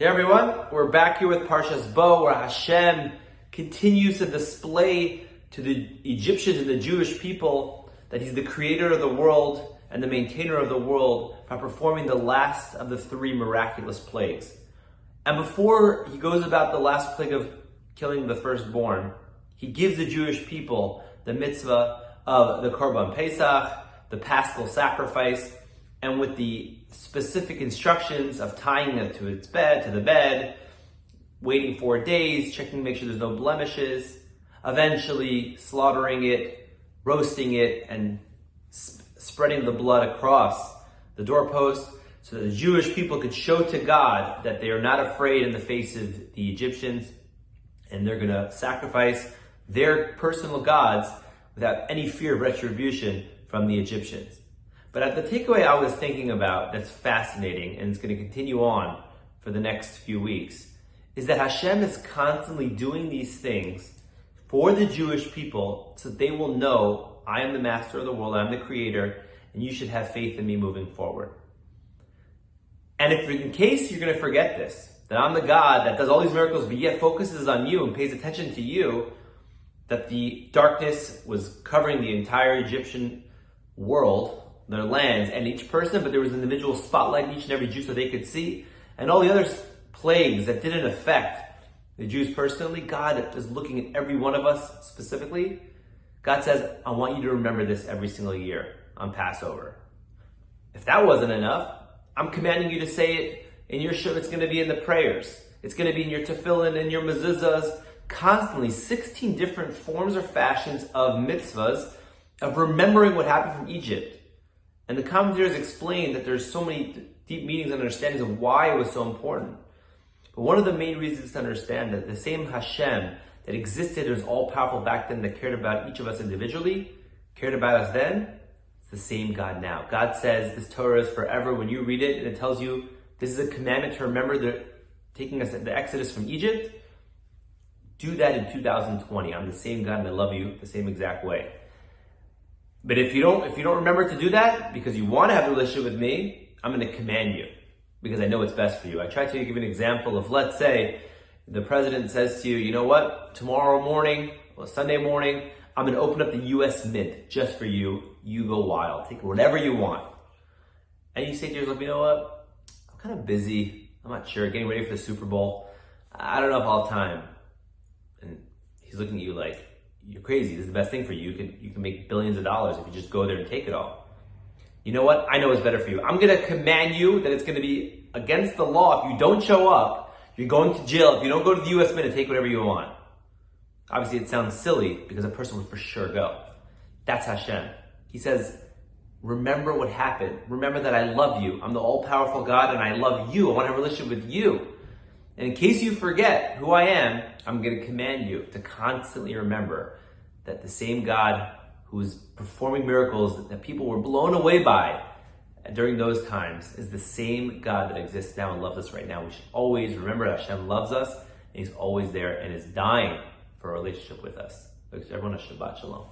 Hey everyone, we're back here with Parshas Bo, where Hashem continues to display to the Egyptians and the Jewish people that He's the creator of the world and the maintainer of the world by performing the last of the three miraculous plagues. And before He goes about the last plague of killing the firstborn, He gives the Jewish people the mitzvah of the Korban Pesach, the Paschal sacrifice, and with the specific instructions of tying it to the bed, waiting 4 days, checking to make sure there's no blemishes, eventually slaughtering it, roasting it, and spreading the blood across the doorpost so that the Jewish people could show to God that they are not afraid in the face of the Egyptians, and they're going to sacrifice their personal gods without any fear of retribution from the Egyptians. But the takeaway I was thinking about that's fascinating, and it's going to continue on for the next few weeks, is that Hashem is constantly doing these things for the Jewish people so that they will know, I am the master of the world, I'm the creator, and you should have faith in me moving forward. And if in case you're going to forget this, that I'm the God that does all these miracles but yet focuses on you and pays attention to you, that the darkness was covering the entire Egyptian world, their lands, and each person, but there was an individual spotlight in each and every Jew so they could see, and all the other plagues that didn't affect the Jews personally, God is looking at every one of us specifically. God says, I want you to remember this every single year on Passover. If that wasn't enough, I'm commanding you to say it in your shul. It's going to be in the prayers. It's going to be in your tefillin, in your mezuzahs, constantly 16 different forms or fashions of mitzvahs of remembering what happened from Egypt. And the commentators explain that there's so many deep meanings and understandings of why it was so important. But one of the main reasons to understand that the same Hashem that existed and was all-powerful back then, that cared about each of us individually, cared about us then, it's the same God now. God says this Torah is forever. When you read it and it tells you this is a commandment to remember taking us the Exodus from Egypt, do that in 2020. I'm the same God and I love you the same exact way. But if you don't remember to do that because you want to have a relationship with me, I'm going to command you because I know what's best for you. I try to give an example of, let's say the president says to you, you know what, tomorrow morning or Sunday morning, I'm going to open up the US Mint just for you. You go wild. Take whatever you want. And you say to yourself, you know what, I'm kind of busy. I'm not sure. Getting ready for the Super Bowl. I don't know if I'll have time. And he's looking at you like, you're crazy. This is the best thing for you. You can make billions of dollars if you just go there and take it all. You know what? I know what's better for you. I'm going to command you that it's going to be against the law. If you don't show up, you're going to jail. If you don't go to the US Mint and take whatever you want. Obviously, it sounds silly because a person would for sure go. That's Hashem. He says, remember what happened. Remember that I love you. I'm the all-powerful God and I love you. I want to have a relationship with you. And in case you forget who I am, I'm going to command you to constantly remember that the same God who is performing miracles that people were blown away by during those times is the same God that exists now and loves us right now. We should always remember that Hashem loves us and He's always there and is dying for a relationship with us. Everyone, a Shabbat Shalom.